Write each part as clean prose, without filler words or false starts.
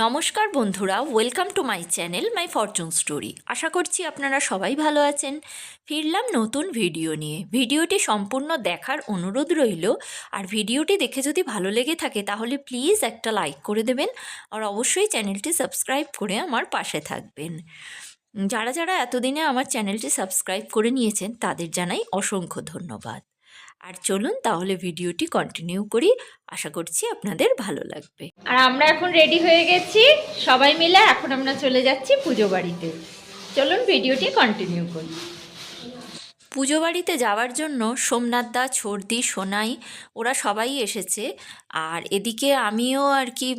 নমস্কার বন্ধুরা, welcome to my channel my fortune story. আশা করছি আপনারা সবাই ভালো আছেন। ফিরলাম নতুন ভিডিও নিয়ে। ভিডিওটি সম্পূর্ণ দেখার অনুরোধ রইল। আর ভিডিওটি দেখে যদি ভালো লেগে থাকে তাহলে প্লিজ একটা লাইক করে দেবেন, আর অবশ্যই চ্যানেলটি সাবস্ক্রাইব করে আমার পাশে থাকবেন। যারা যারা এতদিনে আমার চ্যানেলটি সাবস্ক্রাইব করে নিয়েছেন তাদের জানাই অসংখ্য ধন্যবাদ। আর চলুন তাহলে ভিডিওটি কন্টিনিউ করি, আশা করছি আপনাদের ভালো লাগবে। আর আমরা এখন রেডি হয়ে গেছি সবাই মিলে, এখন আমরা চলে যাচ্ছি পুজো বাড়িতে। চলুন ভিডিওটি কন্টিনিউ করি। পুজো বাড়িতে যাওয়ার জন্য সোমনাথ দা, ছর্দি, সোনাই ওরা সবাই এসেছে। আর এদিকে আমিও আর কি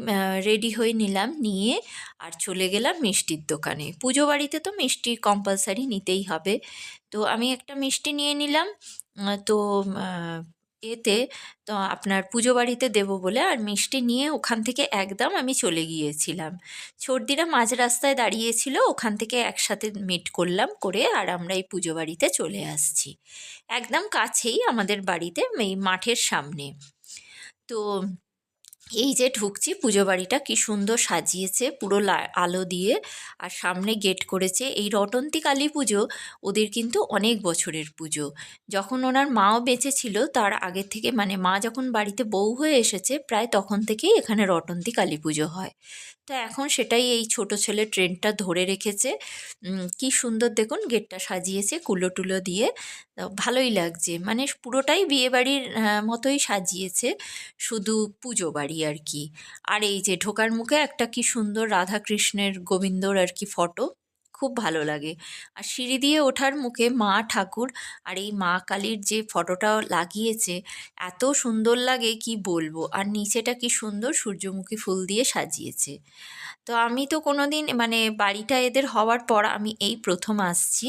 রেডি হয়ে নিলাম, নিয়ে আর চলে গেলাম মিষ্টির দোকানে। পুজো বাড়িতে তো মিষ্টি কম্পালসারি নিতেই হবে, তো আমি একটা মিষ্টি নিয়ে নিলাম। তো এতে তো আপনার পুজো বাড়িতে দেবো বলে আর মিষ্টি নিয়ে ওখান থেকে একদম আমি চলে গিয়েছিলাম। ছর্দিরা মাঝ রাস্তায় দাঁড়িয়েছিল, ওখান থেকে একসাথে মিট করলাম, করে আর আমরা এই পুজো বাড়িতে চলে আসছি। একদম কাছেই আমাদের বাড়িতে, এই মাঠের সামনে। তো এই যে ঢুকছি, পুজো বাড়িটা কি সুন্দর সাজিয়েছে পুরো আলো দিয়ে, আর সামনে গেট করেছে। এই রটন্তী কালী পুজো ওদের কিন্তু অনেক বছরের পুজো। যখন ওনার মাও বেঁচে ছিল তার আগের থেকে, মানে মা যখন বাড়িতে বউ হয়ে এসেছে প্রায় তখন থেকেই এখানে রটন্তী কালী পুজো হয়। তো এখন সেটাই এই ছোট ছেলে ট্রেন্ডটা ধরে রেখেছে। কি সুন্দর দেখুন গেটটা সাজিয়েছে কুলো টুলো দিয়ে, ভালোই লাগছে। মানে পুরোটাই বিয়েবাড়ির মতোই সাজিয়েছে, শুধু পুজো বাড়ি আর কি। আর এই যে ঢোকার মুখে একটা কি সুন্দর রাধা কৃষ্ণের গোবিন্দর আর কি ফটো, খুব ভালো লাগে। আর সিঁড়ি দিয়ে ওঠার মুখে মা ঠাকুর আর এই মা কালীর যে ফটোটা লাগিয়েছে, এত সুন্দর লাগে কি বলবো। আর নিচেটা কি সুন্দর সূর্যমুখী ফুল দিয়ে সাজিয়েছে। তো আমি তো কোনোদিন, মানে বাড়িটা এদের হওয়ার পর আমি এই প্রথম আসছি।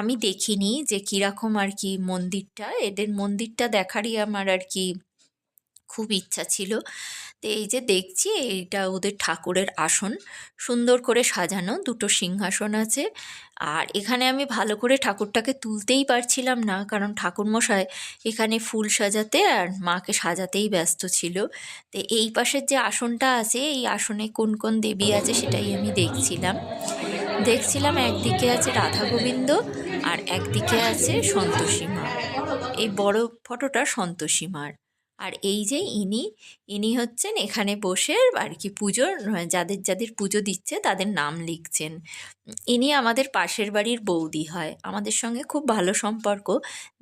আমি দেখিনি যে কীরকম আর কি মন্দিরটা, এদের মন্দিরটা দেখারই আমার আর কি খুব ইচ্ছা ছিল। তো এই যে দেখছি এইটা ওদের ঠাকুরের আসন, সুন্দর করে সাজানো, দুটো সিংহাসন আছে। আর এখানে আমি ভালো করে ঠাকুরটাকে তুলতেই পারছিলাম না, কারণ ঠাকুরমশাই এখানে ফুল সাজাতে আর মাকে সাজাতেই ব্যস্ত ছিল। তো এই পাশের যে আসনটা আছে, এই আসনে কোন কোন দেবী আছে সেটাই আমি দেখছিলাম। একদিকে আছে রাধা গোবিন্দ আর একদিকে আছে সন্তোষী মা। এই বড় ফটোটা সন্তোষী মার। আর এই যে ইনি হচ্ছেন এখানে বসে আর কি পুজোর, যাদের যাদের পুজো দিচ্ছে তাদের নাম লিখছেন। ইনি আমাদের পাশের বাড়ির বৌদি হয়, আমাদের সঙ্গে খুব ভালো সম্পর্ক,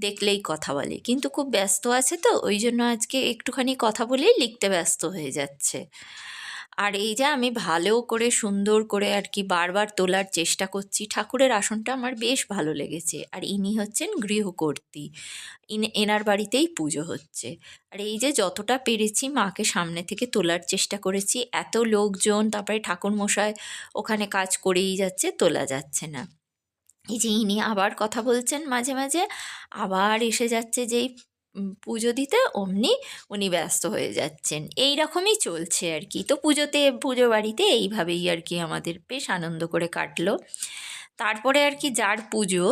দেখলেই কথা বলে, কিন্তু খুব ব্যস্ত আছে, তো ওই জন্য আজকে একটুখানি কথা বলেই লিখতে ব্যস্ত হয়ে যাচ্ছে। আর এই যে আমি ভালো করে সুন্দর করে আর কি বারবার তোলার চেষ্টা করছি। ঠাকুরের আসনটা আমার বেশ ভালো লেগেছে। আর ইনি হচ্ছেন গৃহকর্ত্রী, এনার বাড়িতেই পুজো হচ্ছে। আর এই যে যতটা পেরেছি মাকে সামনে থেকে তোলার চেষ্টা করেছি, এত লোকজন, তারপরে ঠাকুরমশাই ওখানে কাজ করেই যাচ্ছে, তোলা যাচ্ছে না। এই যে ইনি আবার কথা বলছেন মাঝে মাঝে, আবার এসে যাচ্ছে যেই পুজো দিতে, অমনি উনি ব্যস্ত হয়ে যাচ্ছেন। এই রকমই চলছে আর কি। তো পুজো বাড়িতে এইভাবেই আর কি আমাদের বেশ আনন্দ করে কাটলো। তারপরে আর কি যার পুজো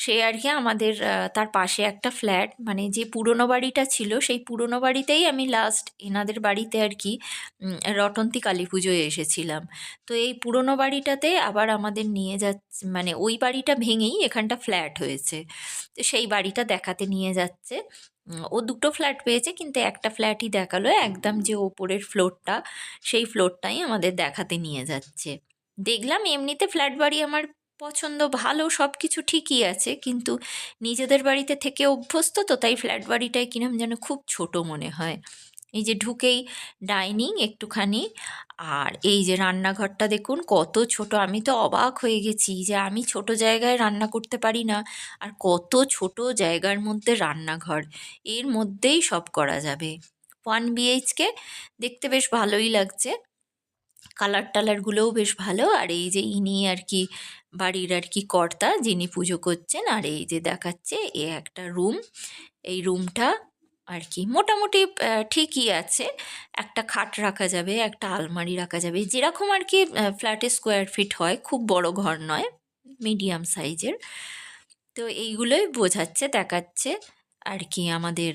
সে আর কি আমাদের তার পাশে একটা ফ্ল্যাট, মানে যে পুরনো বাড়িটা ছিল সেই পুরনো বাড়িতেই আমি লাস্ট এনাদের বাড়িতে আর কি রটন্তী কালী পুজোয় এসেছিলাম। তো এই পুরনো বাড়িটাতে আবার আমাদের নিয়ে যাচ্ছে, মানে ওই বাড়িটা ভেঙেই এখানটা ফ্ল্যাট হয়েছে, তো সেই বাড়িটা দেখাতে নিয়ে যাচ্ছে। ও দুটো ফ্ল্যাট পেয়েছে, কিন্তু একটা ফ্ল্যাটই দেখালো, একদম যে ওপরের ফ্লোরটা সেই ফ্লোরটাই আমাদের দেখাতে নিয়ে যাচ্ছে। দেখলাম এমনিতে ফ্ল্যাট বাড়ি আমার পছন্দ, ভালো, সব কিছু ঠিকই আছে, কিন্তু নিজেদের বাড়িতে থেকে অভ্যস্ত, তো তাই ফ্ল্যাট বাড়িটায় কিরম যেন খুব ছোট মনে হয়। এই যে ঢুকেই ডাইনিং একটুখানি, আর এই যে রান্নাঘরটা দেখুন কত ছোট। আমি তো অবাক হয়ে গেছি যে আমি ছোট জায়গায় রান্না করতে পারি না, আর কত ছোট জায়গার মধ্যে রান্নাঘর, এর মধ্যেই সব করা যাবে। 1 BHK, দেখতে বেশ ভালোই লাগছে, কালার টালারগুলোও বেশ ভালো। আর এই যে ইনি আর কি বাড়ির আর কি কর্তা, যিনি পুজো করছেন। আর এই যে দেখাচ্ছে এ একটা রুম, এই রুমটা আর কি মোটামুটি ঠিকই আছে। একটা খাট রাখা যাবে, একটা আলমারি রাখা যাবে, যেরকম আর কি ফ্ল্যাটে স্কোয়ার ফিট হয়, খুব বড় ঘর নয়, মিডিয়াম সাইজের। তো এইগুলোই বোঝাচ্ছে, দেখাচ্ছে। আর কি আমাদের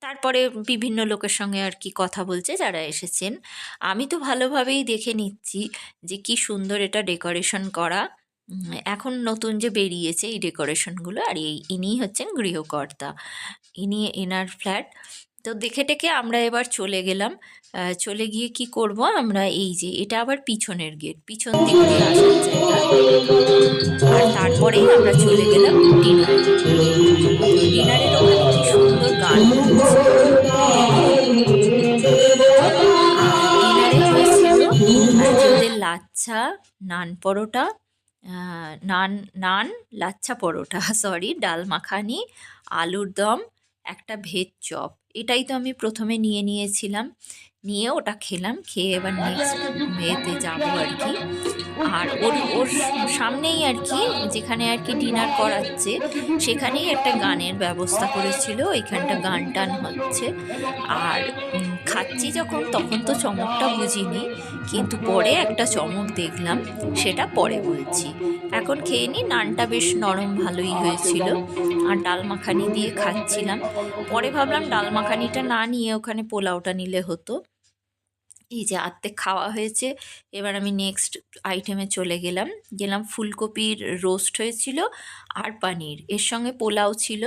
তারপরে বিভিন্ন লোকের সঙ্গে আর কি কথা বলছে যারা এসেছেন। আমি তো ভালোভাবেই দেখে নিচ্ছি যে কি সুন্দর এটা ডেকোরেশন করা। এখন নতুন যে বেরিয়েছে এই ডেকোরেশনগুলো, আর ইনিই হচ্ছেন গৃহকর্তা, এনার ফ্ল্যাট। তো দেখে টেকে আমরা এবার চলে গেলাম। চলে গিয়ে কি করব আমরা, এই যে এটা আবার পিছনের গেট, পিছন দিক দিয়ে আসার জায়গা। আর তারপরেই আমরা চলে গেলাম ডিনারে। তো ডিনারের ওখানে কি সুন্দর গান হচ্ছে। আর ডিনারে হয়েছিল যে ওদের লাচ্ছা, নান পরোটা, নান নান লাচ্ছা পরোটা সরি, ডাল মাখানি, আলুর দম, একটা ভেজ চপ। এটাই তো আমি প্রথমে নিয়েছিলাম, নিয়ে ওটা খেলাম। খেয়ে এবার নেক্সট মেয়েতে যাবো আর কি। আর ওর ওর সামনেই আর কি, যেখানে আর কি ডিনার করাচ্ছে, সেখানেই একটা গানের ব্যবস্থা করেছিল। ওইখানটা গান টান হচ্ছে। আর খাচ্ছি যখন, তখন তো চমকটা বুঝিনি, কিন্তু পরে একটা চমক দেখলাম, সেটা পরে বলছি। এখন খেয়ে নি। নানটা বেশ নরম ভালোই হয়েছিল, আর ডাল মাখানি দিয়ে খাচ্ছিলাম। পরে ভাবলাম ডাল মাখানিটা না নিয়ে ওখানে পোলাওটা নিলে হতো। এই যে আর্ধেক খাওয়া হয়েছে, এবার আমি নেক্সট আইটেমে চলে গেলাম ফুলকপির রোস্ট হয়েছিল আর পানির, এর সঙ্গে পোলাও ছিল।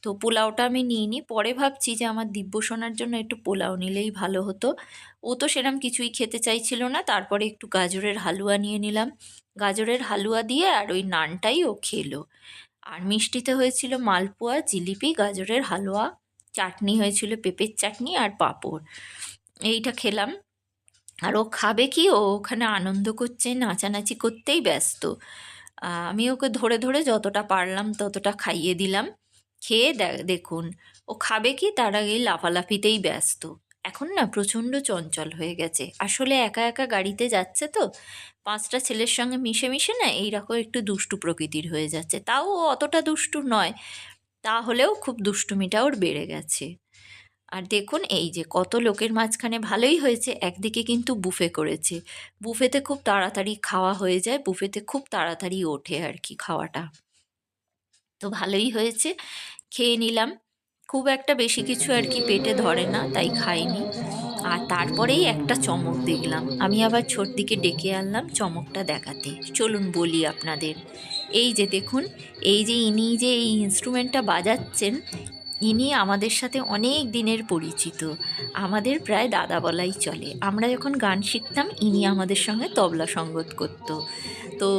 তো পোলাওটা আমি নিইনি, পরে ভাবছি যে আমার দিব্যসোনার জন্য একটু পোলাও নিলেই ভালো হতো। ও তো সেরকম কিছুই খেতে চাইছিল না। তারপরে একটু গাজরের হালুয়া নিয়ে নিলাম, গাজরের হালুয়া দিয়ে আর ওই নানটাই ও খেলো। আর মিষ্টিতে হয়েছিল মালপোয়া, জিলিপি, গাজরের হালুয়া, চাটনি হয়েছিল পেঁপের চাটনি আর পাঁপড়। এইটা খেলাম। আর ও খাবে কি, ও ওখানে আনন্দ করছে, নাচানাচি করতেই ব্যস্ত। আমি ওকে ধরে ধরে যতটা পারলাম ততটা খাইয়ে দিলাম। খেয়ে দেখুন ও খাবে কি, তার আগেই লাফালাফিতেই ব্যস্ত। এখন না প্রচণ্ড চঞ্চল হয়ে গেছে, আসলে একা একা গাড়িতে যাচ্ছে তো, 5টা ছেলের সঙ্গে মিশে মিশে না এইরকম একটু দুষ্টু প্রকৃতির হয়ে যাচ্ছে। তাও ও অতটা দুষ্টু নয়, তাহলেও খুব দুষ্টুমিটা ওর বেড়ে গেছে। আর দেখুন এই যে কত লোকের মাঝখানে, ভালোই হয়েছে। একদিকে কিন্তু বুফে করেছে, বুফেতে খুব তাড়াতাড়ি খাওয়া হয়ে যায়, বুফেতে খুব তাড়াতাড়ি ওঠে আর কি খাওয়াটা। তো ভালোই হয়েছে, খেয়ে নিলাম। খুব একটা বেশি কিছু আর কি পেটে ধরে না, তাই খাইনি। আর তারপরেই একটা চমক দেখলাম, আমি আবার ছোটদিকে ডেকে আনলাম চমকটা দেখাতে। চলুন বলি আপনাদের। এই যে দেখুন, এই যে ইনি যে এই ইনস্ট্রুমেন্টটা বাজাচ্ছেন, ইনি আমাদের সাথে অনেক দিনের পরিচিত, আমাদের প্রায় দাদা বলাই চলে। আমরা যখন গান শিখতাম, ইনি আমাদের সঙ্গে তবলা সঙ্গত করত। তো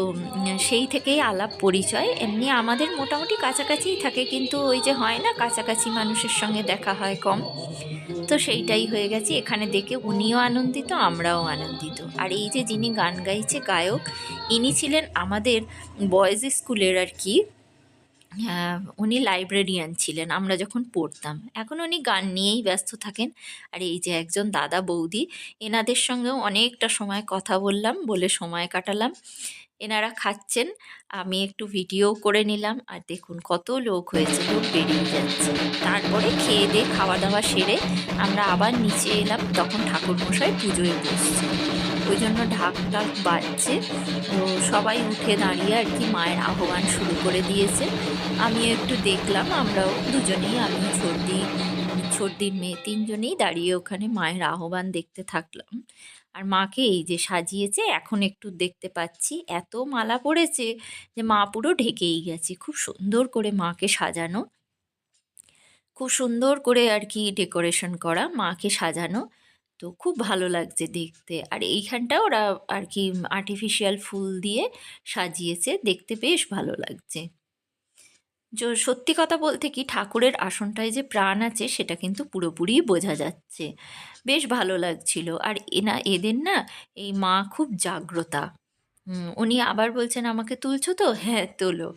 সেই থেকেই আলাপ পরিচয়। এমনি আমাদের মোটামুটি কাছাকাছিই থাকে, কিন্তু ওই যে হয় না, কাছাকাছি মানুষের সঙ্গে দেখা হয় কম। তো সেইটাই হয়ে গেছে। এখানে দেখে উনিও আনন্দিত, আমরাও আনন্দিত। আর এই যে যিনি গান গাইছে গায়ক, ইনি ছিলেন আমাদের বয়েজ স্কুলের আর কি, উনি লাইব্রেরিয়ান ছিলেন আমরা যখন পড়তাম। এখন উনি গান নিয়েই ব্যস্ত থাকেন। আর এই যে একজন দাদা বৌদি, এনাদের সঙ্গেও অনেকটা সময় কথা বললাম, বলে সময় কাটালাম। এনারা খাচ্ছেন, আমি একটু ভিডিও করে নিলাম। আর দেখুন কত লোক হয়েছে, লোক বেরিয়ে যাচ্ছে। তারপরে খেয়ে দিয়ে খাওয়া দাওয়া সেরে আমরা আবার নিচে এলাম, তখন ঠাকুরমশাই পুজোয় বসছে, ওই জন্য ঢাক ঢাক বাজছে। তো সবাই উঠে দাঁড়িয়ে আর কি মায়ের আহ্বান শুরু করে দিয়েছে। আমিও একটু দেখলাম, আমরাও দুজনেই, আমি ছোটদির মেয়ে, তিনজনেই দাঁড়িয়ে ওখানে মায়ের আহ্বান দেখতে থাকলাম। আর মাকে এই যে সাজিয়েছে, এখন একটু দেখতে পাচ্ছি এত মালা পড়েছে যে মা পুরো ঢেকেই গেছে। খুব সুন্দর করে মাকে সাজানো, খুব সুন্দর করে আর কি ডেকোরেশন করা, মাকে সাজানো। তো খুব ভালো লাগছে দেখতে। আর এইখানটা ওরা আর কি আর্টিফিশিয়াল ফুল দিয়ে সাজিয়েছে, দেখতে বেশ ভালো লাগছে। সত্যি কথা বলতে কি, ঠাকুরের আসনটায় যে প্রাণ আছে সেটা কিন্তু পুরোপুরি বোঝা যাচ্ছে, বেশ ভালো লাগছিল। আর এদের না এই মা খুব জাগ্রতা। উনি আবার বলছেন আমাকে তুলছো তো, হ্যাঁ তোলো,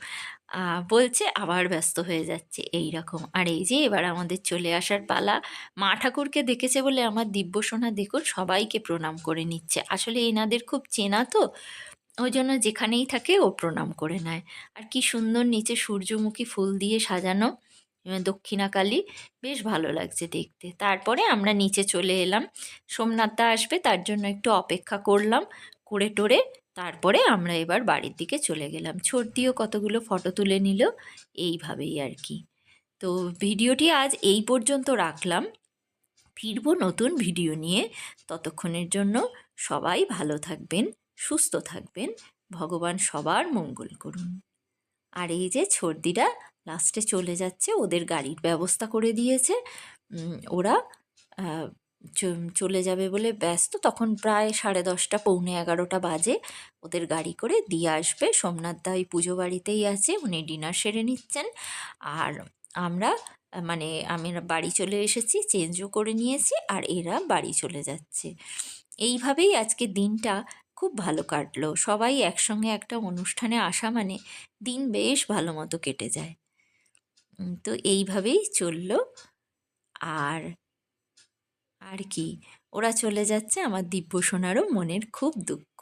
বলছে আবার ব্যস্ত হয়ে যাচ্ছে এই রকম। আর এই যে এবার আমাদের চলে আসার পালা। মা ঠাকুরকে দেখেছে বলে আমার দিব্যসোনা দেখুন সবাইকে প্রণাম করে নিচ্ছে। আসলে এনাদের খুব চেনা তো, ওই জন্য যেখানেই থাকে ও প্রণাম করে নেয়। আর কি সুন্দর নিচে সূর্যমুখী ফুল দিয়ে সাজানো দক্ষিণাকালী, বেশ ভালো লাগছে দেখতে। তারপরে আমরা নিচে চলে এলাম, সোমনাথদা আসবে তার জন্য একটু অপেক্ষা করলাম, করে টোরে তারপরে আমরা এবার বাড়ির দিকে চলে গেলাম। ছোটদিও কতগুলো ফটো তুলে নিল, এইভাবেই আর কি। তো তো ভিডিওটি আজ এই পর্যন্ত রাখলাম, ফিরবো নতুন ভিডিও নিয়ে। ততক্ষণের জন্য সবাই ভালো থাকবেন, সুস্থ থাকবেন, ভগবান সবার মঙ্গল করুন। আর এই যে ছর্দিরা লাস্টে চলে যাচ্ছে, ওদের গাড়ির ব্যবস্থা করে দিয়েছে। ওরা আহ, চলে যাবে বলে ব্যস্ত, তখন প্রায় 10:30 পৌনে 11টা বাজে। ওদের গাড়ি করে দিয়ে আসবে। সোমনাথ দা এই পুজো বাড়িতেই আছে, উনি ডিনার সেরে নিচ্ছেন। আর আমরা আমরা বাড়ি চলে এসেছি, চেঞ্জও করে নিয়েছি, আর এরা বাড়ি চলে যাচ্ছে। এইভাবেই আজকে দিনটা খুব ভালো কাটলো। সবাই একসঙ্গে একটা অনুষ্ঠানে আসা মানে দিন বেশ ভালো মতো কেটে যায়। তো এইভাবেই চললো। আর আর কি, ওরা চলে যাচ্ছে, আমার দিব্য সোনারও মনের খুব দুঃখ।